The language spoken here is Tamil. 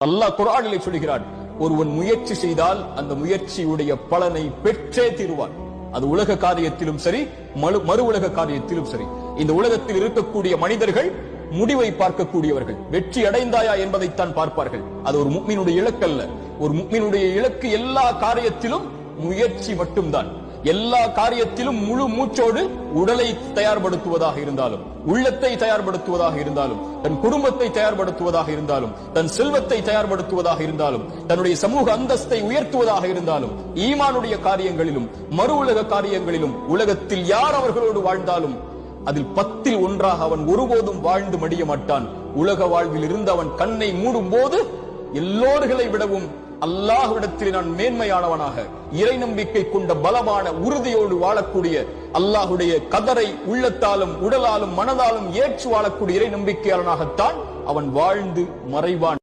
அல்லாஹ் குர்ஆனிலே சொல்கிறான், ஒருவன் முயற்சி செய்தால் அந்த முயற்சியுடைய பலனை பெற்றே தீருவான். அது உலக காரியத்திலும் சரி, மறு உலக காரியத்திலும் சரி. இந்த உலகத்தில் இருக்கக்கூடிய மனிதர்கள் முடிவை பார்க்கக்கூடியவர்கள். வெற்றி அடைந்தாயா என்பதைத்தான் பார்ப்பார்கள். அது ஒரு முஃமினுடைய இலக்கு அல்ல. ஒரு முஃமினுடைய இலக்கு எல்லா காரியத்திலும் முயற்சி மட்டும்தான். எல்லா காரியத்திலும் முழு மூச்சோடு உடலை தயார்படுத்துவதாக இருந்தாலும், உள்ளத்தை தயார்படுத்துவதாக இருந்தாலும், தன் குடும்பத்தை தயார்படுத்துவதாக இருந்தாலும், தன் செல்வத்தை தயார்படுத்துவதாக இருந்தாலும், தன்னுடைய சமூக அந்தஸ்தை உயர்த்துவதாக இருந்தாலும், ஈமானுடைய காரியங்களிலும் மறு உலக காரியங்களிலும் உலகத்தில் யார் அவர்களோடு வாழ்ந்தாலும் அதில் 10ல் 1 அவன் ஒருபோதும் வாழ்ந்து மடிய மாட்டான். உலக வாழ்வில் இருந்து அவன் கண்ணை மூடும் போது எல்லோர்களை விடவும் அல்லாஹ்விடத்தில் நான் மேன்மையானவனாக, இறை நம்பிக்கை கொண்ட பலமான உறுதியோடு வாழக்கூடிய, அல்லாஹுடைய கதரை உள்ளத்தாலும் உடலாலும் மனதாலும் ஏற்று வாழக்கூடிய இறை நம்பிக்கையாளனாகத்தான் அவன் வாழ்ந்து மறைவான்.